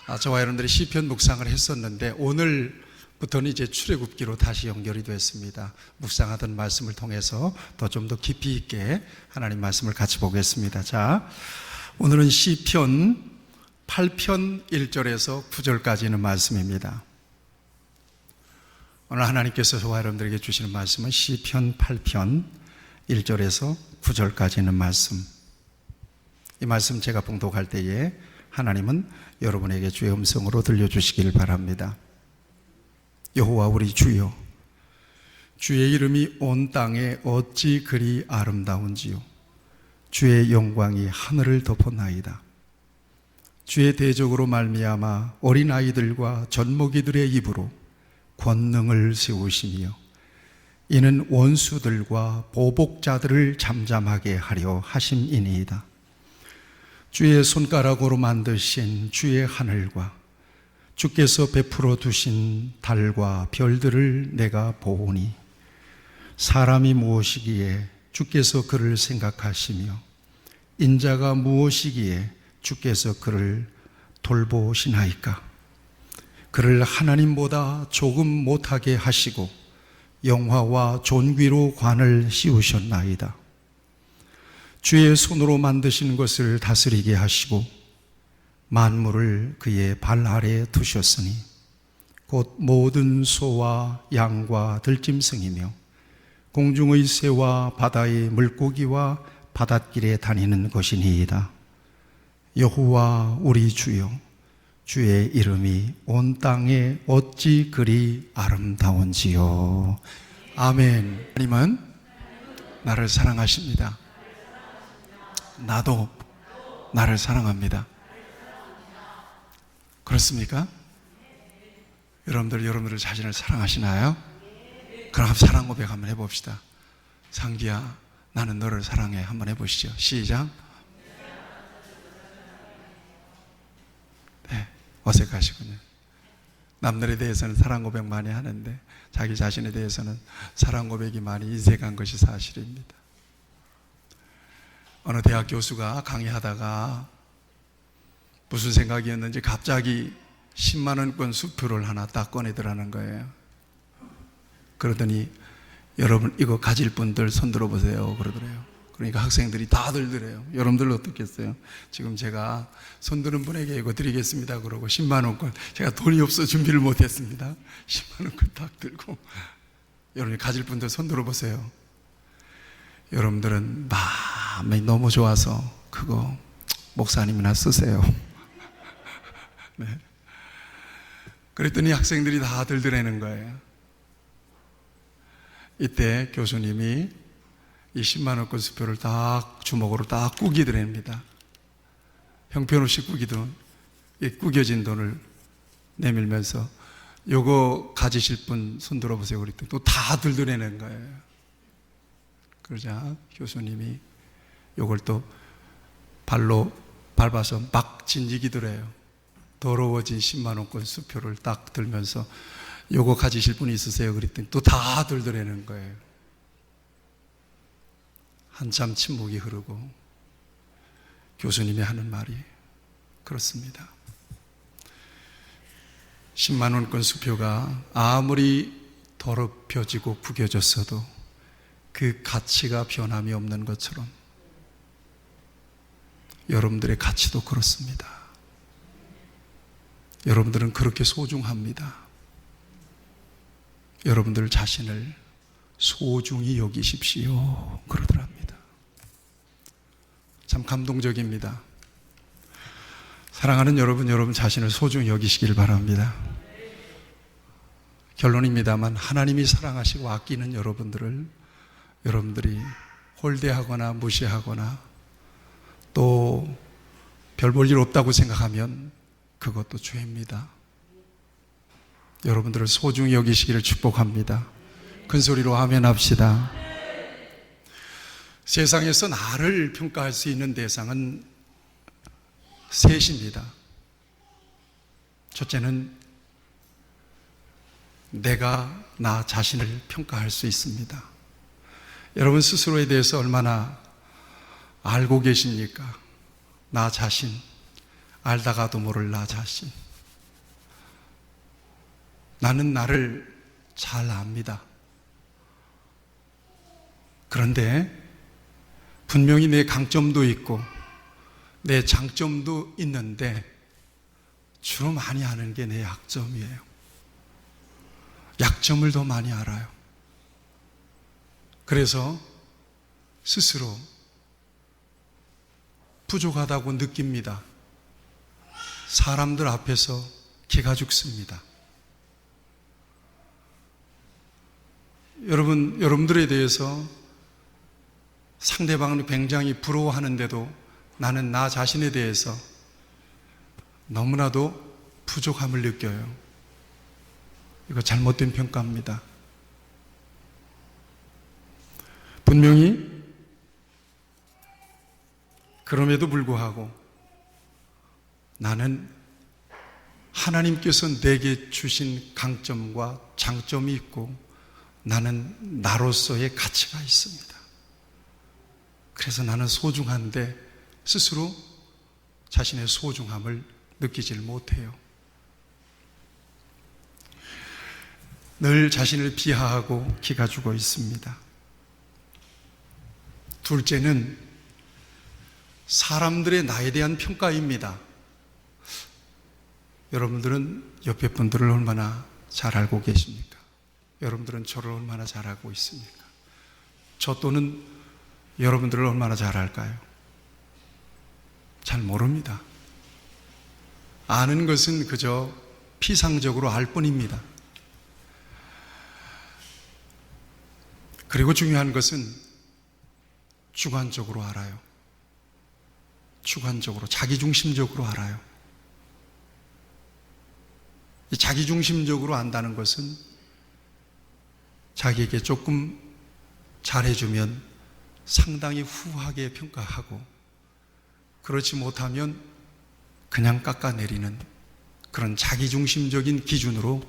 저와 여러분들이 시편 묵상을 했었는데 오늘부터는 이제 출애굽기로 다시 연결이 됐습니다. 묵상하던 말씀을 통해서 좀 더 깊이 있게 하나님 말씀을 같이 보겠습니다. 자, 오늘은 시편 8편 1절에서 9절까지 있는 말씀입니다. 오늘 하나님께서 저와 여러분들에게 주시는 말씀은 시편 8편 1절에서 9절까지 있는 말씀. 이 말씀 제가 봉독할 때에 하나님은 여러분에게 주의 음성으로 들려주시길 바랍니다. 여호와 우리 주여, 주의 이름이 온 땅에 어찌 그리 아름다운지요. 주의 영광이 하늘을 덮었나이다. 주의 대적으로 말미암아 어린아이들과 젖먹이들의 입으로 권능을 세우시며 이는 원수들과 보복자들을 잠잠하게 하려 하심이니이다. 주의 손가락으로 만드신 주의 하늘과 주께서 베풀어 두신 달과 별들을 내가 보오니 사람이 무엇이기에 주께서 그를 생각하시며 인자가 무엇이기에 주께서 그를 돌보시나이까. 그를 하나님보다 조금 못하게 하시고 영화와 존귀로 관을 씌우셨나이다. 주의 손으로 만드신 것을 다스리게 하시고 만물을 그의 발 아래에 두셨으니 곧 모든 소와 양과 들짐승이며 공중의 새와 바다의 물고기와 바닷길에 다니는 것이니이다. 여호와 우리 주여, 주의 이름이 온 땅에 어찌 그리 아름다운지요. 아멘. 하나님은 나를 사랑하십니다. 나도 나를 사랑합니다. 그렇습니까? 여러분들 자신을 사랑하시나요? 그럼 사랑 고백 한번 해봅시다. 상기야, 나는 너를 사랑해. 한번 해보시죠. 시작. 네, 어색하시군요. 남들에 대해서는 사랑 고백 많이 하는데 자기 자신에 대해서는 사랑 고백이 많이 인색한 것이 사실입니다. 어느 대학 교수가 강의하다가 무슨 생각이었는지 갑자기 10만 원권 수표를 하나 딱 꺼내더라는 거예요. 그러더니 여러분 이거 가질 분들 손 들어보세요 그러더래요. 그러니까 학생들이 다 들더래요. 여러분들 어떻겠어요? 지금 제가 손 드는 분에게 이거 드리겠습니다 그러고 10만 원권, 제가 돈이 없어 준비를 못했습니다. 10만 원권 딱 들고, 여러분이 가질 분들 손 들어보세요. 여러분들은 마음이 너무 좋아서 그거 목사님이나 쓰세요. 네. 그랬더니 학생들이 다 들더라는 거예요. 이때 교수님이 이 10만 원권 수표를 딱 주먹으로 딱 구기더랍니다. 형편없이 구겨진 돈을 내밀면서 요거 가지실 분 손 들어보세요 그랬더니 또 다 들더라는 거예요. 그러자 교수님이 요걸 또 발로 밟아서 막 진지기더래요. 더러워진 10만 원권 수표를 딱 들면서 요거 가지실 분이 있으세요 그랬더니 또 다 들더라는 거예요. 한참 침묵이 흐르고 교수님이 하는 말이 그렇습니다. 10만 원권 수표가 아무리 더럽혀지고 구겨졌어도 그 가치가 변함이 없는 것처럼 여러분들의 가치도 그렇습니다. 여러분들은 그렇게 소중합니다. 여러분들 자신을 소중히 여기십시오 그러더랍니다. 참 감동적입니다. 사랑하는 여러분 자신을 소중히 여기시길 바랍니다. 결론입니다만 하나님이 사랑하시고 아끼는 여러분들이 홀대하거나 무시하거나 또 별 볼 일 없다고 생각하면 그것도 죄입니다. 여러분들을 소중히 여기시기를 축복합니다. 큰 소리로 아멘 합시다. 세상에서 나를 평가할 수 있는 대상은 셋입니다. 첫째는 내가 나 자신을 평가할 수 있습니다. 여러분 스스로에 대해서 얼마나 알고 계십니까? 나 자신, 알다가도 모를 나 자신. 나는 나를 잘 압니다. 그런데 분명히 내 강점도 있고 내 장점도 있는데 주로 많이 아는 게 내 약점이에요. 약점을 더 많이 알아요. 그래서 스스로 부족하다고 느낍니다. 사람들 앞에서 기가 죽습니다. 여러분들에 대해서 상대방을 굉장히 부러워하는데도 나는 나 자신에 대해서 너무나도 부족함을 느껴요. 이거 잘못된 평가입니다. 분명히 그럼에도 불구하고 나는 하나님께서 내게 주신 강점과 장점이 있고 나는 나로서의 가치가 있습니다. 그래서 나는 소중한데 스스로 자신의 소중함을 느끼질 못해요. 늘 자신을 비하하고 기가 죽어 있습니다. 둘째는 사람들의 나에 대한 평가입니다. 여러분들은 옆에 분들을 얼마나 잘 알고 계십니까? 여러분들은 저를 얼마나 잘 알고 있습니까? 저 또는 여러분들을 얼마나 잘 알까요? 잘 모릅니다. 아는 것은 그저 피상적으로 알 뿐입니다. 그리고 중요한 것은 주관적으로 알아요. 주관적으로, 자기중심적으로 알아요. 이 자기중심적으로 안다는 것은 자기에게 조금 잘해주면 상당히 후하게 평가하고 그렇지 못하면 그냥 깎아내리는 그런 자기중심적인 기준으로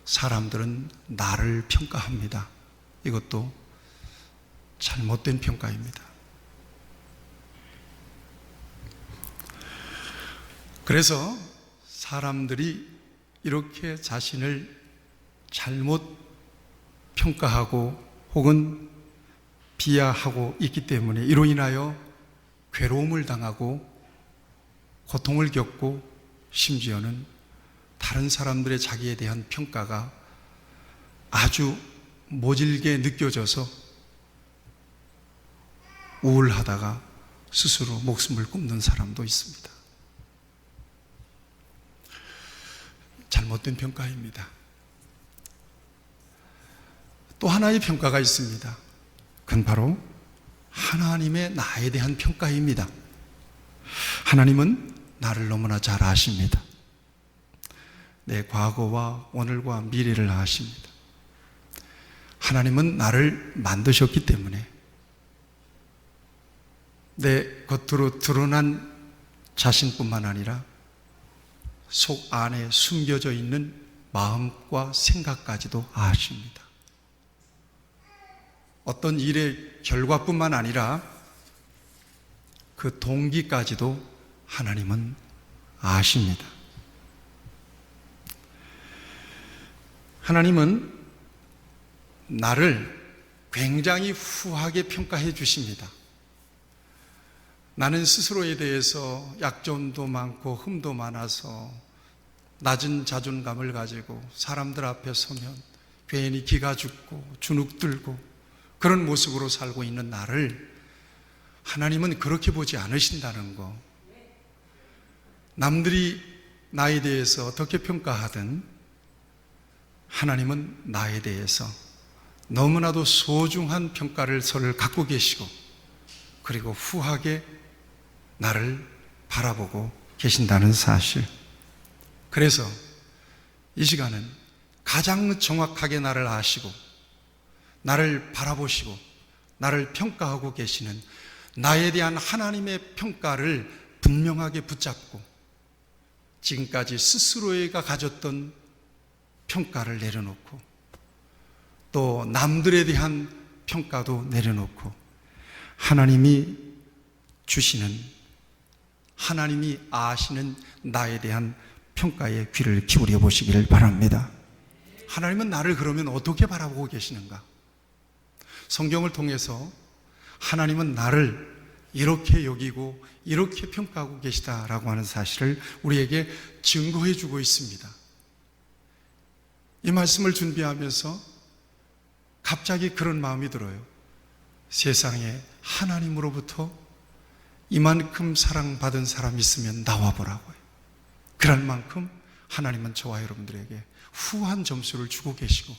사람들은 나를 평가합니다. 이것도 잘못된 평가입니다. 그래서 사람들이 이렇게 자신을 잘못 평가하고 혹은 비하하고 있기 때문에 이로 인하여 괴로움을 당하고 고통을 겪고 심지어는 다른 사람들의 자기에 대한 평가가 아주 모질게 느껴져서 우울하다가 스스로 목숨을 끊는 사람도 있습니다. 잘못된 평가입니다. 또 하나의 평가가 있습니다. 그건 바로 하나님의 나에 대한 평가입니다. 하나님은 나를 너무나 잘 아십니다. 내 과거와 오늘과 미래를 아십니다. 하나님은 나를 만드셨기 때문에 내 겉으로 드러난 자신뿐만 아니라 속 안에 숨겨져 있는 마음과 생각까지도 아십니다. 어떤 일의 결과뿐만 아니라 그 동기까지도 하나님은 아십니다. 하나님은 나를 굉장히 후하게 평가해 주십니다. 나는 스스로에 대해서 약점도 많고 흠도 많아서 낮은 자존감을 가지고 사람들 앞에 서면 괜히 기가 죽고 주눅들고 그런 모습으로 살고 있는 나를 하나님은 그렇게 보지 않으신다는 거. 남들이 나에 대해서 어떻게 평가하든 하나님은 나에 대해서 너무나도 소중한 평가를 갖고 계시고 그리고 후하게 나를 바라보고 계신다는 사실. 그래서 이 시간은 가장 정확하게 나를 아시고 나를 바라보시고 나를 평가하고 계시는 나에 대한 하나님의 평가를 분명하게 붙잡고 지금까지 스스로가 가졌던 평가를 내려놓고 또 남들에 대한 평가도 내려놓고 하나님이 주시는 하나님이 아시는 나에 대한 평가에 귀를 기울여 보시기를 바랍니다. 하나님은 나를 그러면 어떻게 바라보고 계시는가? 성경을 통해서 하나님은 나를 이렇게 여기고 이렇게 평가하고 계시다라고 하는 사실을 우리에게 증거해 주고 있습니다. 이 말씀을 준비하면서 갑자기 그런 마음이 들어요. 세상에 하나님으로부터 이만큼 사랑받은 사람이 있으면 나와보라고요. 그럴 만큼 하나님은 저와 여러분들에게 후한 점수를 주고 계시고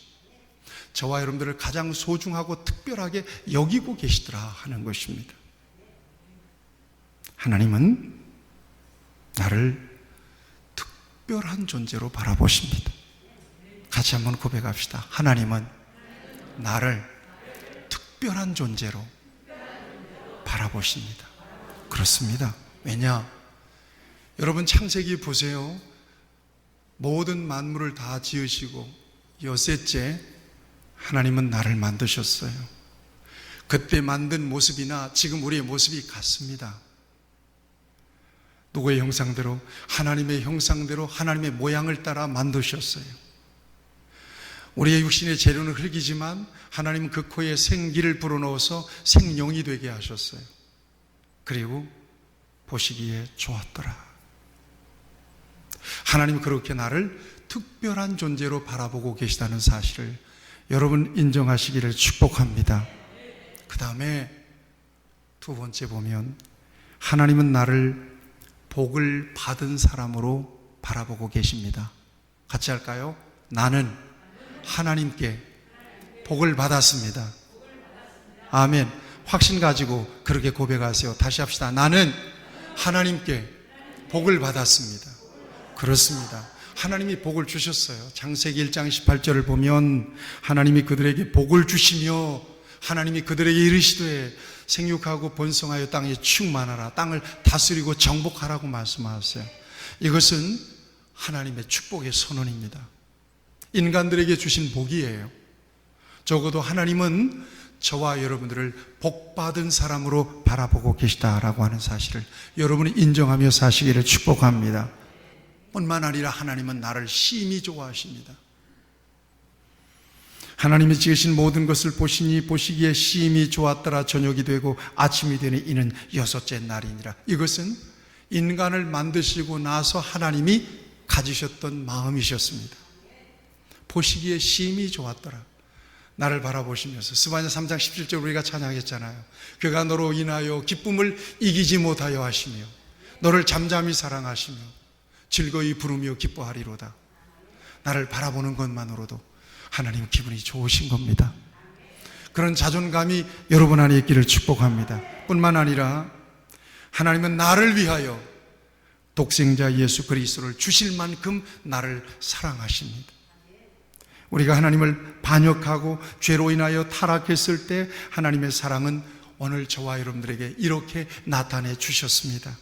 저와 여러분들을 가장 소중하고 특별하게 여기고 계시더라 하는 것입니다. 하나님은 나를 특별한 존재로 바라보십니다. 같이 한번 고백합시다. 하나님은 나를 특별한 존재로 바라보십니다. 그렇습니다. 왜냐? 여러분 창세기 보세요. 모든 만물을 다 지으시고 여섯째 하나님은 나를 만드셨어요. 그때 만든 모습이나 지금 우리의 모습이 같습니다. 누구의 형상대로? 하나님의 형상대로 하나님의 모양을 따라 만드셨어요. 우리의 육신의 재료는 흙이지만 하나님은 그 코에 생기를 불어넣어서 생명이 되게 하셨어요. 그리고 보시기에 좋았더라. 하나님은 그렇게 나를 특별한 존재로 바라보고 계시다는 사실을 여러분 인정하시기를 축복합니다. 그 다음에 두 번째 보면 하나님은 나를 복을 받은 사람으로 바라보고 계십니다. 같이 할까요? 나는 하나님께 복을 받았습니다. 아멘. 확신 가지고 그렇게 고백하세요. 다시 합시다. 나는 하나님께 복을 받았습니다. 그렇습니다. 하나님이 복을 주셨어요. 창세기 1장 18절을 보면 하나님이 그들에게 복을 주시며 하나님이 그들에게 이르시되 생육하고 번성하여 땅에 충만하라, 땅을 다스리고 정복하라고 말씀하세요. 이것은 하나님의 축복의 선언입니다. 인간들에게 주신 복이에요. 적어도 하나님은 저와 여러분들을 복받은 사람으로 바라보고 계시다라고 하는 사실을 여러분이 인정하며 사시기를 축복합니다. 뿐만 아니라 하나님은 나를 심히 좋아하십니다. 하나님이 지으신 모든 것을 보시니 보시기에 심히 좋았더라. 저녁이 되고 아침이 되니 이는 여섯째 날이니라. 이것은 인간을 만드시고 나서 하나님이 가지셨던 마음이셨습니다. 보시기에 심히 좋았더라. 나를 바라보시면서 스바냐 3장 17절 우리가 찬양했잖아요. 그가 너로 인하여 기쁨을 이기지 못하여 하시며 너를 잠잠히 사랑하시며 즐거이 부르며 기뻐하리로다. 나를 바라보는 것만으로도 하나님 기분이 좋으신 겁니다. 그런 자존감이 여러분 안에 있기를 축복합니다. 뿐만 아니라 하나님은 나를 위하여 독생자 예수 그리스도를 주실 만큼 나를 사랑하십니다. 우리가 하나님을 반역하고 죄로 인하여 타락했을 때 하나님의 사랑은 오늘 저와 여러분들에게 이렇게 나타내 주셨습니다.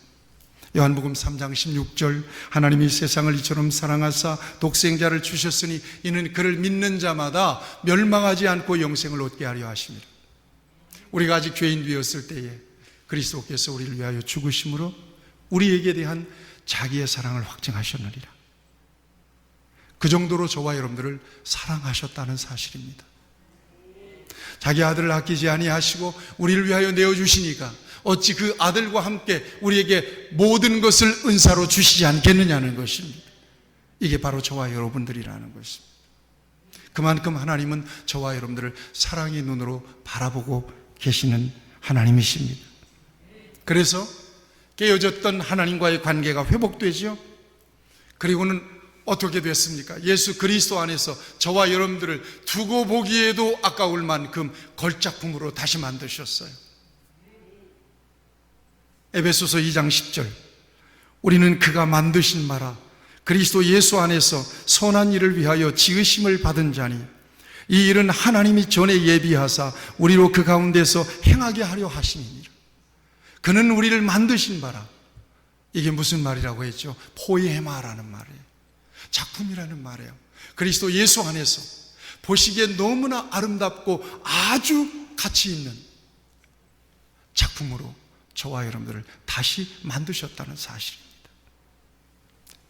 요한복음 3장 16절 하나님이 세상을 이처럼 사랑하사 독생자를 주셨으니 이는 그를 믿는 자마다 멸망하지 않고 영생을 얻게 하려 하심이라. 우리가 아직 죄인 되었을 때에 그리스도께서 우리를 위하여 죽으심으로 우리에게 대한 자기의 사랑을 확증하셨느니라. 그 정도로 저와 여러분들을 사랑하셨다는 사실입니다. 자기 아들을 아끼지 아니하시고 우리를 위하여 내어주시니까 어찌 그 아들과 함께 우리에게 모든 것을 은사로 주시지 않겠느냐는 것입니다. 이게 바로 저와 여러분들이라는 것입니다. 그만큼 하나님은 저와 여러분들을 사랑의 눈으로 바라보고 계시는 하나님이십니다. 그래서 깨어졌던 하나님과의 관계가 회복되죠. 그리고는 어떻게 됐습니까? 예수 그리스도 안에서 저와 여러분들을 두고 보기에도 아까울 만큼 걸작품으로 다시 만드셨어요. 에베소서 2장 10절 우리는 그가 만드신 바라 그리스도 예수 안에서 선한 일을 위하여 지으심을 받은 자니 이 일은 하나님이 전에 예비하사 우리로 그 가운데서 행하게 하려 하심이니라. 그는 우리를 만드신 바라. 이게 무슨 말이라고 했죠? 포에마라는 말이에요. 작품이라는 말이에요. 그리스도 예수 안에서 보시기에 너무나 아름답고 아주 가치 있는 작품으로 저와 여러분들을 다시 만드셨다는 사실입니다.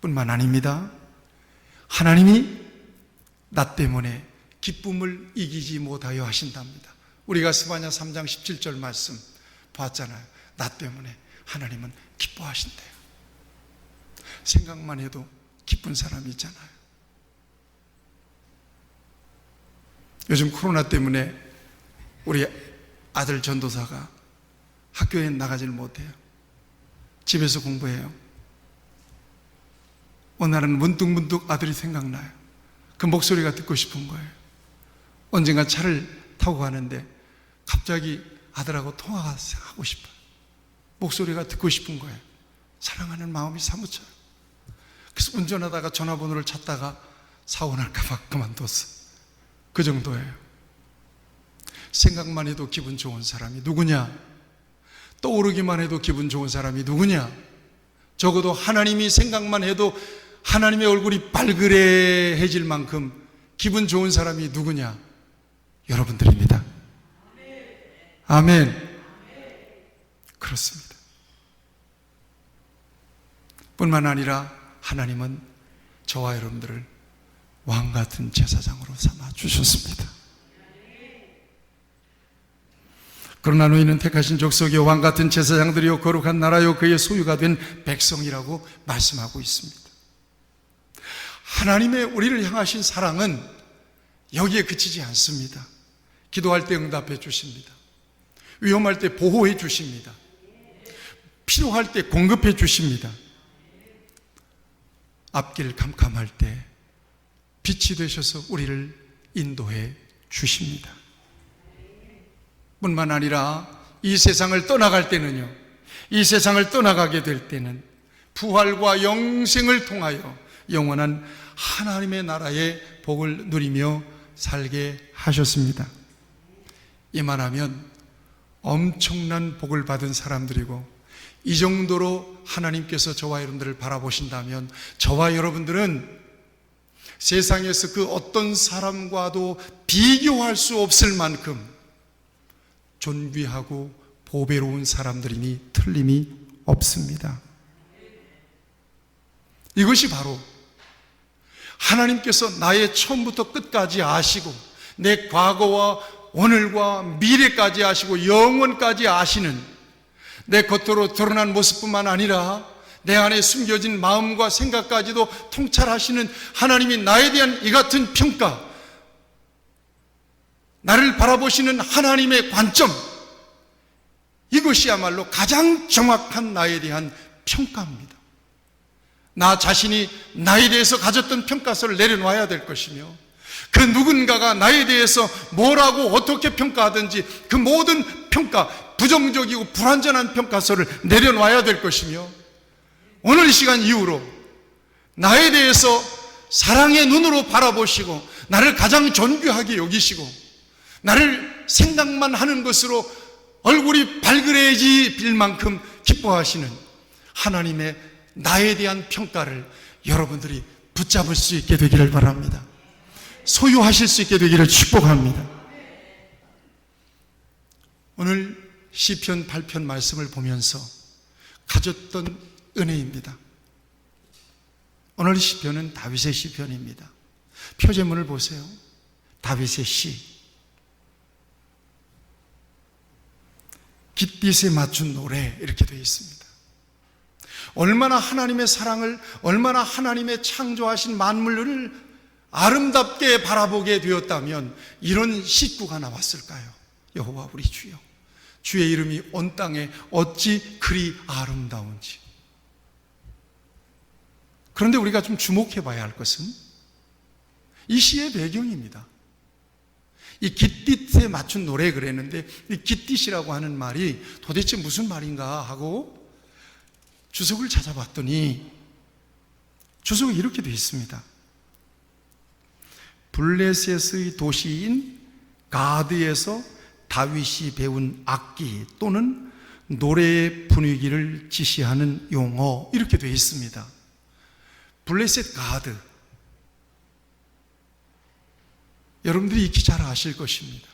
뿐만 아닙니다. 하나님이 나 때문에 기쁨을 이기지 못하여 하신답니다. 우리가 스바냐 3장 17절 말씀 봤잖아요. 나 때문에 하나님은 기뻐하신대요. 생각만 해도 기쁜 사람이 있잖아요. 요즘 코로나 때문에 우리 아들 전도사가 학교에 나가질 못해요. 집에서 공부해요. 어느 날은 문득문득 아들이 생각나요. 그 목소리가 듣고 싶은 거예요. 언젠가 차를 타고 가는데 갑자기 아들하고 통화가 하고 싶어요. 목소리가 듣고 싶은 거예요. 사랑하는 마음이 사무쳐요. 그래서 운전하다가 전화번호를 찾다가 사고 날까봐 그만뒀어요. 그 정도예요. 생각만 해도 기분 좋은 사람이 누구냐? 떠오르기만 해도 기분 좋은 사람이 누구냐? 적어도 하나님이 생각만 해도 하나님의 얼굴이 발그레해질 만큼 기분 좋은 사람이 누구냐? 여러분들입니다. 아멘. 그렇습니다. 뿐만 아니라 하나님은 저와 여러분들을 왕같은 제사장으로 삼아 주셨습니다. 그러나 너희는 택하신 족속이요 왕같은 제사장들이요 거룩한 나라요 그의 소유가 된 백성이라고 말씀하고 있습니다. 하나님의 우리를 향하신 사랑은 여기에 그치지 않습니다. 기도할 때 응답해 주십니다. 위험할 때 보호해 주십니다. 필요할 때 공급해 주십니다. 앞길 캄캄할 때 빛이 되셔서 우리를 인도해 주십니다. 뿐만 아니라 이 세상을 떠나갈 때는요, 이 세상을 떠나가게 될 때는 부활과 영생을 통하여 영원한 하나님의 나라의 복을 누리며 살게 하셨습니다. 이만하면 엄청난 복을 받은 사람들이고, 이 정도로 하나님께서 저와 여러분들을 바라보신다면 저와 여러분들은 세상에서 그 어떤 사람과도 비교할 수 없을 만큼 존귀하고 보배로운 사람들이니 틀림이 없습니다. 이것이 바로 하나님께서 나의 처음부터 끝까지 아시고 내 과거와 오늘과 미래까지 아시고 영원까지 아시는, 내 겉으로 드러난 모습뿐만 아니라 내 안에 숨겨진 마음과 생각까지도 통찰하시는 하나님이 나에 대한 이 같은 평가, 나를 바라보시는 하나님의 관점, 이것이야말로 가장 정확한 나에 대한 평가입니다. 나 자신이 나에 대해서 가졌던 평가서를 내려놔야 될 것이며, 그 누군가가 나에 대해서 뭐라고 어떻게 평가하든지 그 모든 평가, 부정적이고 불완전한 평가서를 내려놔야 될 것이며, 오늘 이 시간 이후로 나에 대해서 사랑의 눈으로 바라보시고 나를 가장 존귀하게 여기시고 나를 생각만 하는 것으로 얼굴이 발그레해질 만큼 기뻐하시는 하나님의 나에 대한 평가를 여러분들이 붙잡을 수 있게 되기를 바랍니다. 소유하실 수 있게 되기를 축복합니다. 오늘 시편 8편 말씀을 보면서 가졌던 은혜입니다. 오늘 시편은 다윗의 시편입니다. 표제문을 보세요. 다윗의 시, 깃딧에 맞춘 노래, 이렇게 되어 있습니다. 얼마나 하나님의 사랑을, 얼마나 하나님의 창조하신 만물을 아름답게 바라보게 되었다면 이런 식구가 나왔을까요? 여호와 우리 주여, 주의 이름이 온 땅에 어찌 그리 아름다운지. 그런데 우리가 좀 주목해 봐야 할 것은 이 시의 배경입니다. 이 깃딧에 맞춘 노래 그랬는데, 이 깃딧이라고 하는 말이 도대체 무슨 말인가 하고 주석을 찾아봤더니 주석이 이렇게 되어 있습니다. 블레셋의 도시인 가드에서 다윗이 배운 악기 또는 노래의 분위기를 지시하는 용어, 이렇게 되어 있습니다. 블레셋 가드, 여러분들이 익히 잘 아실 것입니다.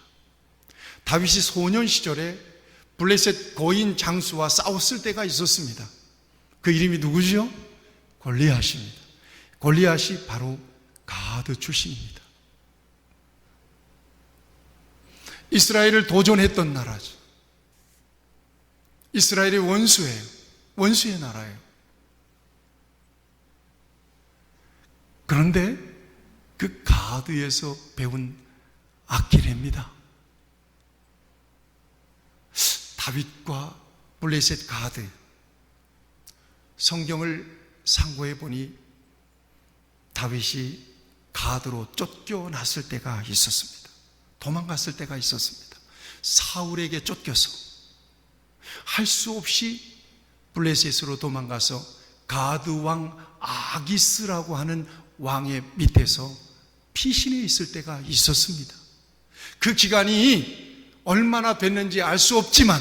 다윗이 소년 시절에 블레셋 거인 장수와 싸웠을 때가 있었습니다. 그 이름이 누구죠? 골리앗입니다. 골리앗이 바로 가드 출신입니다. 이스라엘을 도전했던 나라죠. 이스라엘의 원수예요. 원수의 나라예요. 그런데 그 가드에서 배운 아킬레입니다. 다윗과 블레셋 가드. 성경을 상고해 보니 다윗이 가드로 쫓겨났을 때가 있었습니다. 도망갔을 때가 있었습니다. 사울에게 쫓겨서 할 수 없이 블레셋으로 도망가서 가드 왕 아기스라고 하는 왕의 밑에서 피신해 있을 때가 있었습니다. 그 기간이 얼마나 됐는지 알 수 없지만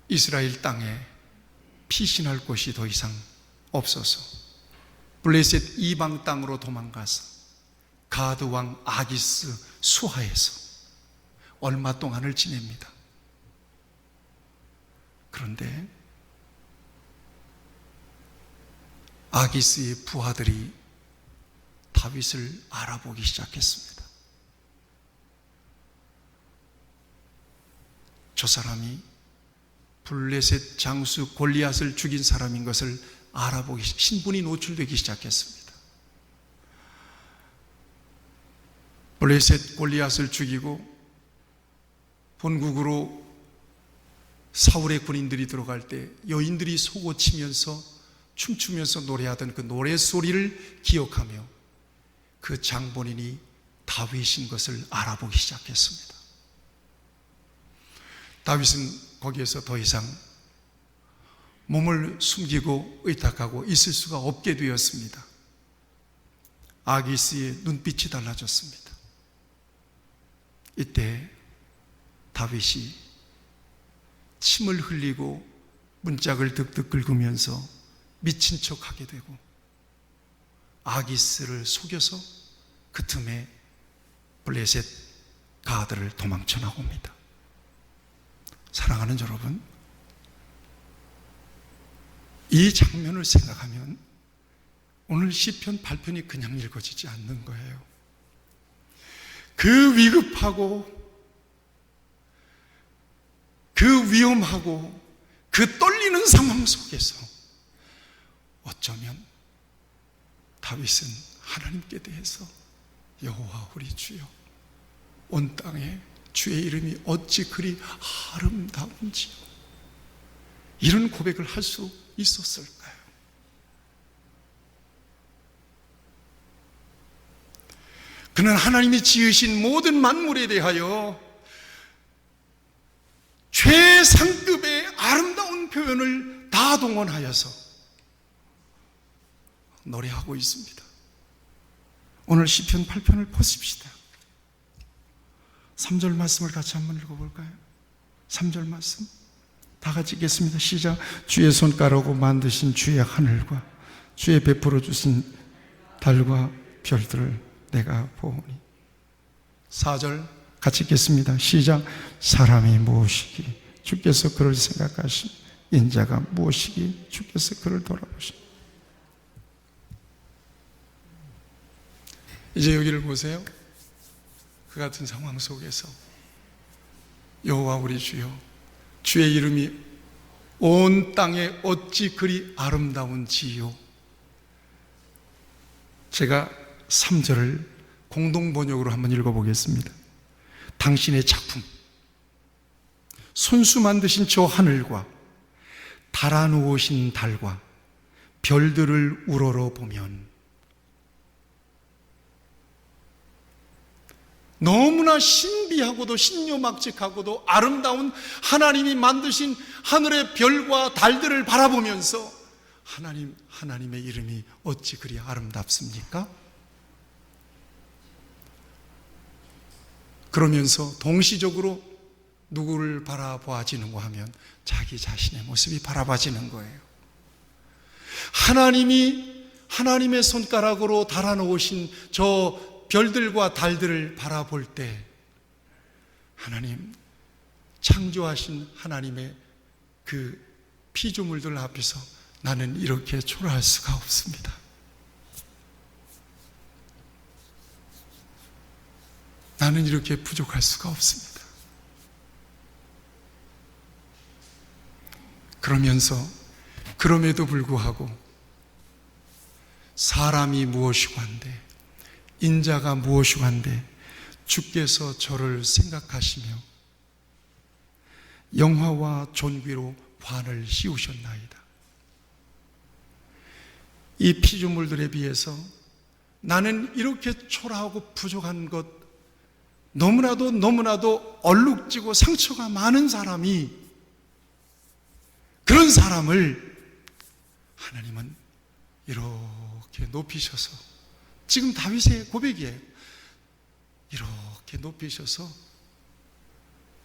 이스라엘 땅에 피신할 곳이 더 이상 없어서 블레셋 이방 땅으로 도망가서 가드 왕 아기스 수하에서 얼마 동안을 지냅니다. 그런데 아기스의 부하들이 다윗을 알아보기 시작했습니다. 저 사람이 블레셋 장수 골리앗을 죽인 사람인 것을 알아보기, 신분이 노출되기 시작했습니다. 블레셋 골리앗을 죽이고 본국으로 사울의 군인들이 들어갈 때 여인들이 속옷 치면서 춤추면서 노래하던 그 노래소리를 기억하며 그 장본인이 다윗인 것을 알아보기 시작했습니다. 다윗은 거기에서 더 이상 몸을 숨기고 의탁하고 있을 수가 없게 되었습니다. 아기스의 눈빛이 달라졌습니다. 이때 다윗이 침을 흘리고 문짝을 득득 긁으면서 미친 척하게 되고 아기스를 속여서 그 틈에 블레셋 가드를 도망쳐 나옵니다. 사랑하는 여러분, 이 장면을 생각하면 오늘 시편 8편이 그냥 읽어지지 않는 거예요. 그 위급하고 그 위험하고 그 떨리는 상황 속에서 어쩌면 다윗은 하나님께 대해서 여호와 우리 주여, 온 땅에 주의 이름이 어찌 그리 아름다운지요, 이런 고백을 할 수 있었을까요? 그는 하나님이 지으신 모든 만물에 대하여 최상급의 아름다운 표현을 다 동원하여서 노래하고 있습니다. 오늘 시편 8편을 보십시다. 3절 말씀을 같이 한번 읽어볼까요? 3절 말씀 다 같이 읽겠습니다. 시작. 주의 손가락으로 만드신 주의 하늘과 주의 베풀어 주신 달과 별들을 내가 보오니. 4절 같이 읽겠습니다. 시작. 사람이 무엇이기 주께서 그를 생각하신, 인자가 무엇이기 주께서 그를 돌아보신. 이제 여기를 보세요. 그 같은 상황 속에서 여호와 우리 주여, 주의 이름이 온 땅에 어찌 그리 아름다운지요. 제가 3절을 공동 번역으로 한번 읽어보겠습니다. 당신의 작품, 손수 만드신 저 하늘과 달아놓으신 달과 별들을 우러러 보면 너무나 신비하고도 신묘막직하고도 아름다운 하나님이 만드신 하늘의 별과 달들을 바라보면서 하나님의 이름이 어찌 그리 아름답습니까? 그러면서 동시적으로 누구를 바라보아지는가 하면 자기 자신의 모습이 바라봐지는 거예요. 하나님의 손가락으로 달아놓으신 저 별들과 달들을 바라볼 때 하나님, 창조하신 하나님의 그 피조물들 앞에서 나는 이렇게 초라할 수가 없습니다. 나는 이렇게 부족할 수가 없습니다. 그럼에도 불구하고 사람이 무엇이고 한데, 인자가 무엇이고 한데 주께서 저를 생각하시며 영화와 존귀로 관을 씌우셨나이다. 이 피조물들에 비해서 나는 이렇게 초라하고 부족한 것, 너무나도 얼룩지고 상처가 많은 사람이, 그런 사람을 하나님은 이렇게 높이셔서, 지금 다윗의 고백이에요. 이렇게 높이셔서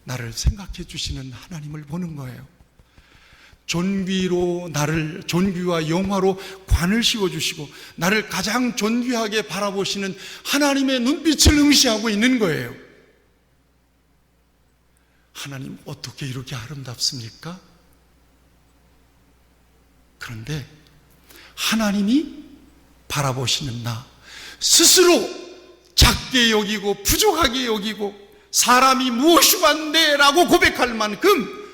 나를 생각해 주시는 하나님을 보는 거예요. 존귀와 영화로 관을 씌워주시고 나를 가장 존귀하게 바라보시는 하나님의 눈빛을 응시하고 있는 거예요. 하나님 어떻게 이렇게 아름답습니까? 그런데 하나님이 바라보시는 나 스스로 작게 여기고 부족하게 여기고 사람이 무엇이고 한데 라고 고백할 만큼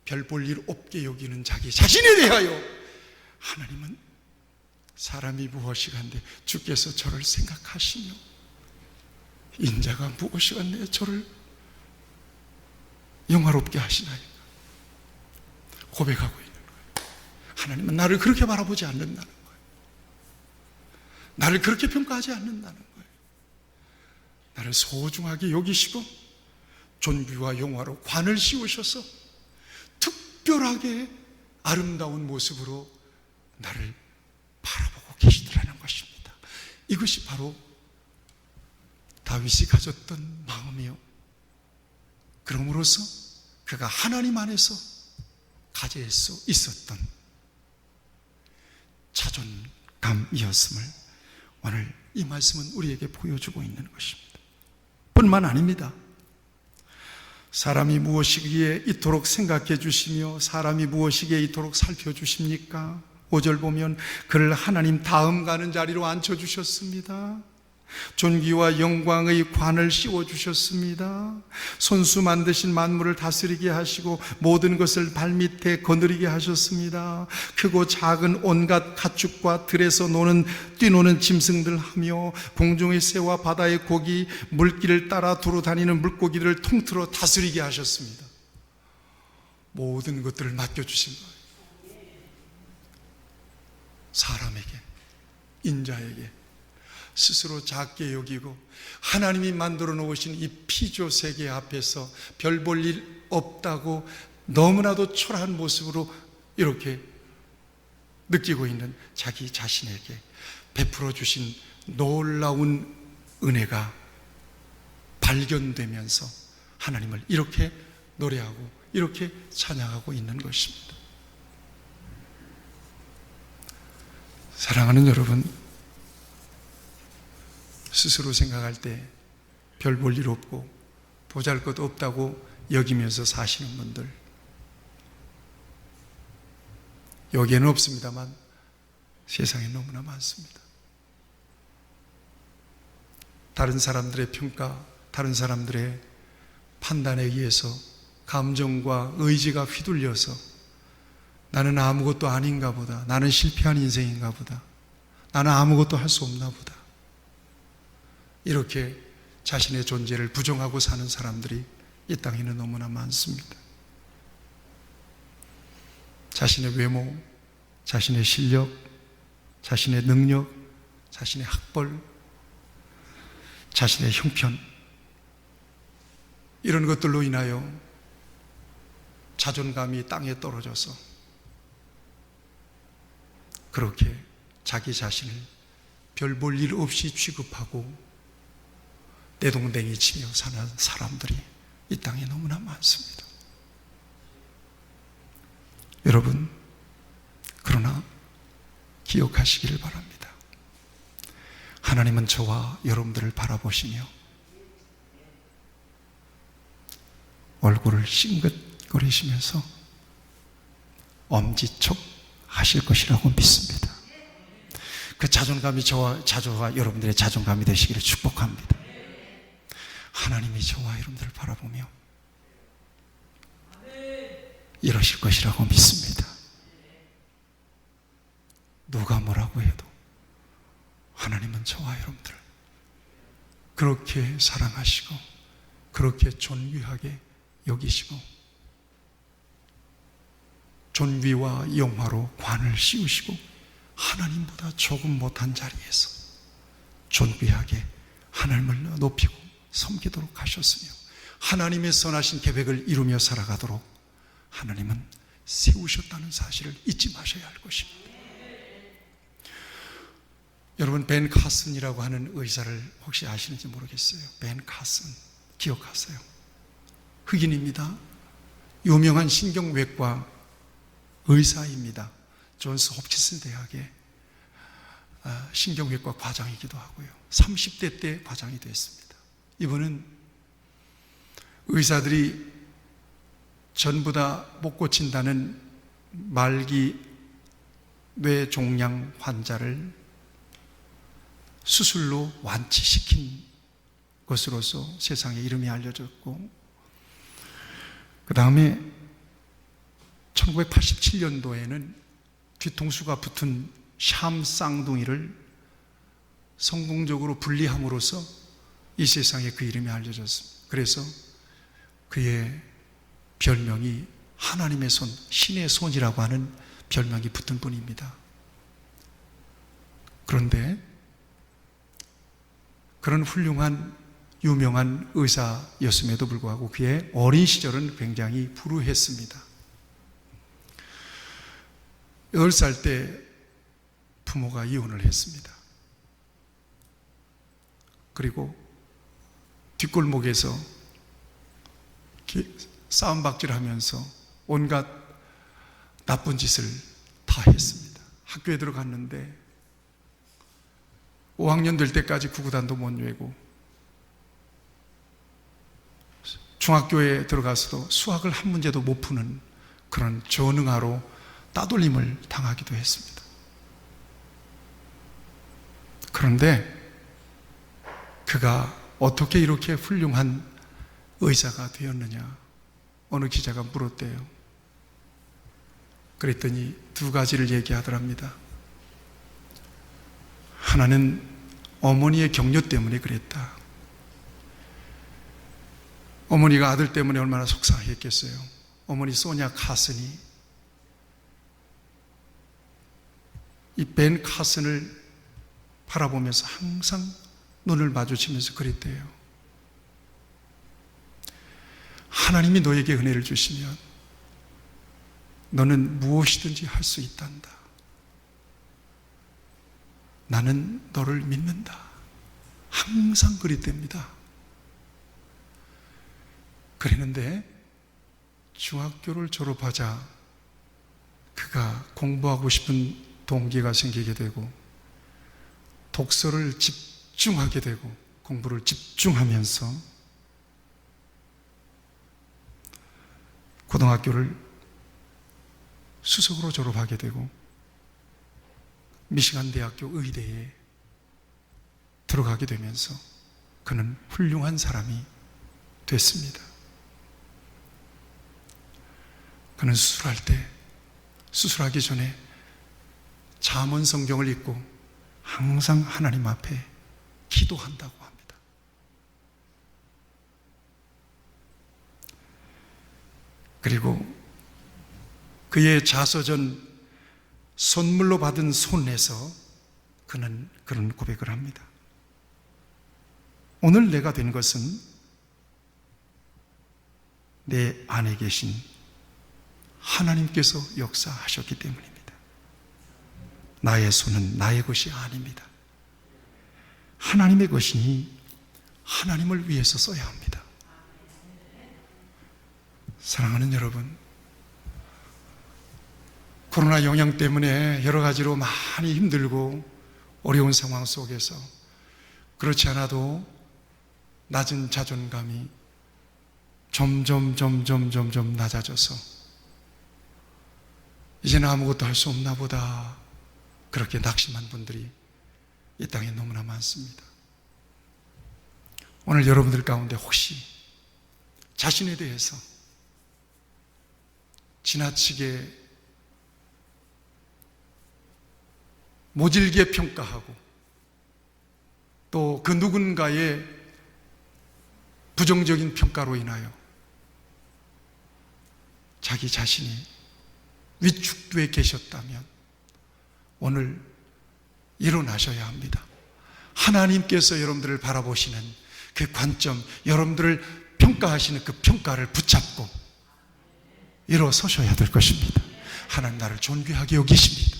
별 볼 일 없게 여기는 자기 자신에 대하여 하나님은 사람이 무엇이고 한데 주께서 저를 생각하시며 인자가 무엇이고 한데 저를 영화롭게 하시나이까 고백하고 있는 거예요. 하나님은 나를 그렇게 바라보지 않는다는 거예요. 나를 그렇게 평가하지 않는다는 거예요. 나를 소중하게 여기시고 존귀와 영화로 관을 씌우셔서 특별하게 아름다운 모습으로 나를 바라보고 계시더라는 것입니다. 이것이 바로 다윗이 가졌던 마음이요, 그럼으로써 그가 하나님 안에서 가질 수 있었던 자존감이었음을 오늘 이 말씀은 우리에게 보여주고 있는 것입니다. 뿐만 아닙니다. 사람이 무엇이기에 이토록 생각해 주시며 사람이 무엇이기에 이토록 살펴주십니까? 5절 보면 그를 하나님 다음 가는 자리로 앉혀주셨습니다. 존귀와 영광의 관을 씌워주셨습니다. 손수 만드신 만물을 다스리게 하시고 모든 것을 발밑에 거느리게 하셨습니다. 크고 작은 온갖 가축과 들에서 뛰노는 짐승들 하며 공중의 새와 바다의 고기, 물길을 따라 두루 다니는 물고기들을 통틀어 다스리게 하셨습니다. 모든 것들을 맡겨주신 거예요. 사람에게, 인자에게 스스로 작게 여기고 하나님이 만들어 놓으신 이 피조 세계 앞에서 별 볼 일 없다고 너무나도 초라한 모습으로 이렇게 느끼고 있는 자기 자신에게 베풀어 주신 놀라운 은혜가 발견되면서 하나님을 이렇게 노래하고 이렇게 찬양하고 있는 것입니다. 사랑하는 여러분, 스스로 생각할 때 별 볼 일 없고 보잘것 없다고 여기면서 사시는 분들, 여기에는 없습니다만 세상에 너무나 많습니다. 다른 사람들의 평가, 다른 사람들의 판단에 의해서 감정과 의지가 휘둘려서 나는 아무것도 아닌가 보다, 나는 실패한 인생인가 보다, 나는 아무것도 할 수 없나 보다, 이렇게 자신의 존재를 부정하고 사는 사람들이 이 땅에는 너무나 많습니다. 자신의 외모, 자신의 실력, 자신의 능력, 자신의 학벌, 자신의 형편, 이런 것들로 인하여 자존감이 땅에 떨어져서 그렇게 자기 자신을 별 볼 일 없이 취급하고 내동댕이 치며 사는 사람들이 이 땅에 너무나 많습니다. 여러분, 그러나 기억하시기를 바랍니다. 하나님은 저와 여러분들을 바라보시며 얼굴을 싱긋거리시면서 엄지척 하실 것이라고 믿습니다. 그 자존감이 저와 여러분들의 자존감이 되시기를 축복합니다. 하나님이 저와 여러분들을 바라보며 이러실 것이라고 믿습니다. 누가 뭐라고 해도 하나님은 저와 여러분들을 그렇게 사랑하시고 그렇게 존귀하게 여기시고 존귀와 영화로 관을 씌우시고 하나님보다 조금 못한 자리에서 존귀하게 하나님을 높이고 섬기도록 하셨으며 하나님의 선하신 계획을 이루며 살아가도록 하나님은 세우셨다는 사실을 잊지 마셔야 할 것입니다. 여러분, 벤 카슨이라고 하는 의사를 혹시 아시는지 모르겠어요. 벤 카슨 기억하세요? 흑인입니다. 유명한 신경외과 의사입니다. 존스 홉킨스 대학의 신경외과 과장이기도 하고요. 30대 때 과장이 됐습니다. 이분은 의사들이 전부 다 못 고친다는 말기 뇌종양 환자를 수술로 완치시킨 것으로서 세상에 이름이 알려졌고, 그 다음에 1987년도에는 뒤통수가 붙은 샴 쌍둥이를 성공적으로 분리함으로써 이 세상에 그 이름이 알려졌습니다. 그래서 그의 별명이 하나님의 손, 신의 손이라고 하는 별명이 붙은 분입니다. 그런데 그런 훌륭한 유명한 의사였음에도 불구하고 그의 어린 시절은 굉장히 불우했습니다. 8살 때 부모가 이혼을 했습니다. 그리고 뒷골목에서 싸움박질하면서 온갖 나쁜 짓을 다 했습니다. 학교에 들어갔는데 5학년 될 때까지 구구단도 못 외고, 중학교에 들어가서도 수학을 한 문제도 못 푸는 그런 전응아로 따돌림을 당하기도 했습니다. 그런데 그가 어떻게 이렇게 훌륭한 의사가 되었느냐, 어느 기자가 물었대요. 그랬더니 두 가지를 얘기하더랍니다. 하나는 어머니의 격려 때문에 그랬다. 어머니가 아들 때문에 얼마나 속상했겠어요. 어머니 소냐 카슨이 이 벤 카슨을 바라보면서 항상 눈을 마주치면서 그랬대요. 하나님이 너에게 은혜를 주시면 너는 무엇이든지 할 수 있단다. 나는 너를 믿는다. 항상 그랬답니다. 그랬는데 중학교를 졸업하자 그가 공부하고 싶은 동기가 생기게 되고 독서를 집중하게 되고 공부를 집중하면서 고등학교를 수석으로 졸업하게 되고 미시간 대학교 의대에 들어가게 되면서 그는 훌륭한 사람이 됐습니다. 그는 수술하기 전에 잠언 성경을 읽고 항상 하나님 앞에 기도한다고 합니다. 그리고 그의 자서전 선물로 받은 손에서 그는 그런 고백을 합니다. 오늘 내가 된 것은 내 안에 계신 하나님께서 역사하셨기 때문입니다. 나의 손은 나의 것이 아닙니다. 하나님의 것이니 하나님을 위해서 써야 합니다. 사랑하는 여러분, 코로나 영향 때문에 여러 가지로 많이 힘들고 어려운 상황 속에서 그렇지 않아도 낮은 자존감이 점점 낮아져서 이제는 아무것도 할 수 없나 보다, 그렇게 낙심한 분들이 이 땅에 너무나 많습니다. 오늘 여러분들 가운데 혹시 자신에 대해서 지나치게 모질게 평가하고 또 그 누군가의 부정적인 평가로 인하여 자기 자신이 위축되어 계셨다면 오늘 일어나셔야 합니다. 하나님께서 여러분들을 바라보시는 그 관점, 여러분들을 평가하시는 그 평가를 붙잡고 일어서셔야 될 것입니다. 하나님 나를 존귀하게 여기십니다.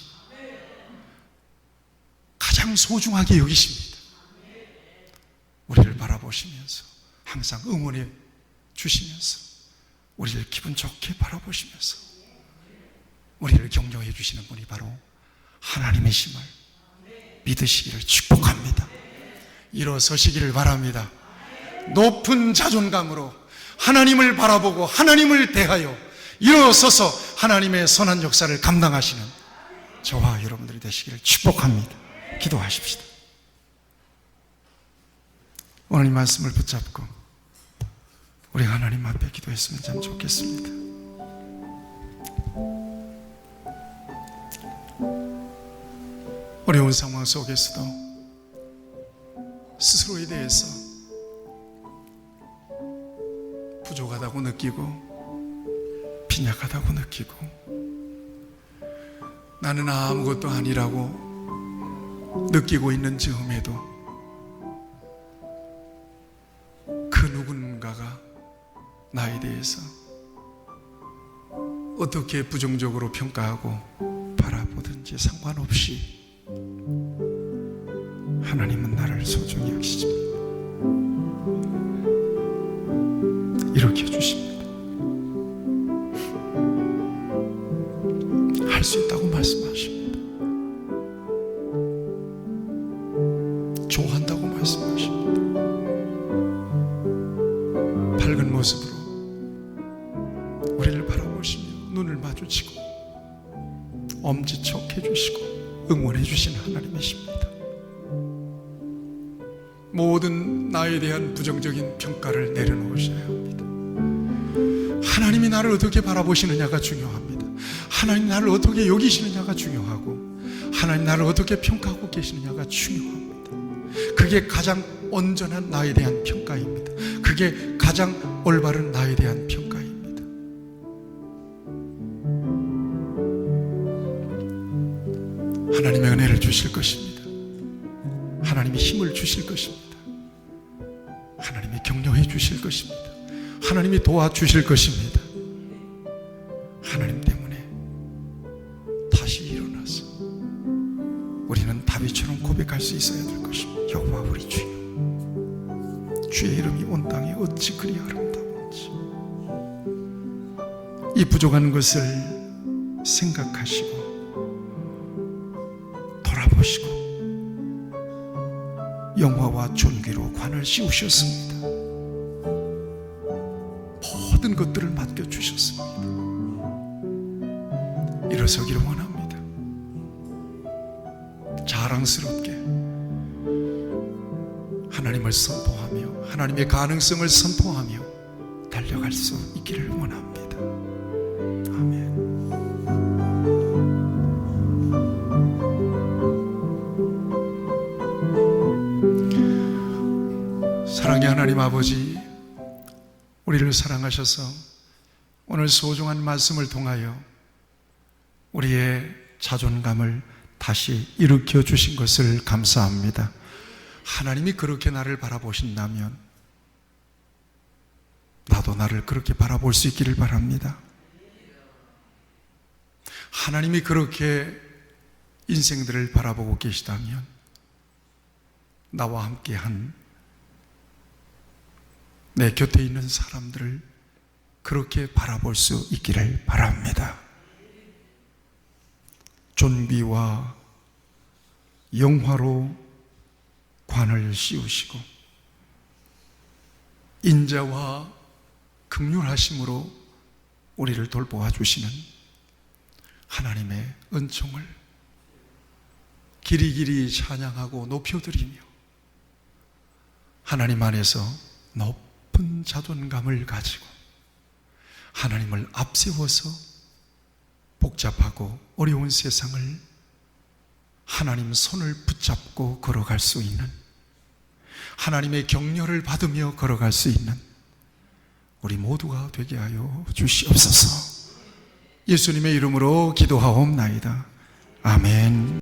가장 소중하게 여기십니다. 우리를 바라보시면서 항상 응원해 주시면서 우리를 기분 좋게 바라보시면서 우리를 격려해 주시는 분이 바로 하나님이심을 믿으시기를 축복합니다. 일어서시기를 바랍니다. 높은 자존감으로 하나님을 바라보고 하나님을 대하여 일어서서 하나님의 선한 역사를 감당하시는 저와 여러분들이 되시기를 축복합니다. 기도하십시다. 오늘 이 말씀을 붙잡고 우리 하나님 앞에 기도했으면 참 좋겠습니다. 어려운 상황 속에서도 스스로에 대해서 부족하다고 느끼고 빈약하다고 느끼고 나는 아무것도 아니라고 느끼고 있는 즈음에도 그 누군가가 나에 대해서 어떻게 부정적으로 평가하고 바라보든지 상관없이 하나님은 나를 소중히 여기십니다. 일으켜 주십니다. 할 수 있다고 말씀하십니다. 좋아한다고 말씀하십니다. 밝은 모습으로 우리를 바라보시며 눈을 마주치고 엄지척 해주시고 응원해 주시는 하나님이십니다. 모든 나에 대한 부정적인 평가를 내려놓으셔야 합니다. 하나님이 나를 어떻게 바라보시느냐가 중요합니다. 하나님 나를 어떻게 여기시느냐가 중요하고 하나님 나를 어떻게 평가하고 계시느냐가 중요합니다. 그게 가장 온전한 나에 대한 평가입니다. 그게 가장 올바른 나에 대한 평가입니다. 하나님의 은혜를 주실 것입니다. 하나님이 힘을 주실 것입니다. 하나님이 격려해 주실 것입니다. 하나님이 도와주실 것입니다. 하나님 때문에 다시 일어나서 우리는 다윗처럼 고백할 수 있어야 될 것입니다. 여호와 우리 주여, 주의 이름이 온 땅에 어찌 그리 아름다운지. 이 부족한 것을 생각하시고 돌아보시고 영화와 존귀로 관을 씌우셨습니다. 모든 것들을 맡겨주셨습니다. 일어서기를 원합니다. 자랑스럽게 하나님을 선포하며 하나님의 가능성을 선포하며 달려갈 수 있기를 원합니다. 아멘. 사랑의 하나님 아버지, 우리를 사랑하셔서 오늘 소중한 말씀을 통하여 우리의 자존감을 다시 일으켜 주신 것을 감사합니다. 하나님이 그렇게 나를 바라보신다면 나도 나를 그렇게 바라볼 수 있기를 바랍니다. 하나님이 그렇게 인생들을 바라보고 계시다면 나와 함께한 내 곁에 있는 사람들을 그렇게 바라볼 수 있기를 바랍니다. 존귀와 영화로 관을 씌우시고 인자와 긍휼하심으로 우리를 돌보아 주시는 하나님의 은총을 길이길이 찬양하고 높여드리며 하나님 안에서 높은 자존감을 가지고 하나님을 앞세워서 복잡하고 어려운 세상을 하나님 손을 붙잡고 걸어갈 수 있는, 하나님의 격려를 받으며 걸어갈 수 있는 우리 모두가 되게 하여 주시옵소서. 예수님의 이름으로 기도하옵나이다. 아멘.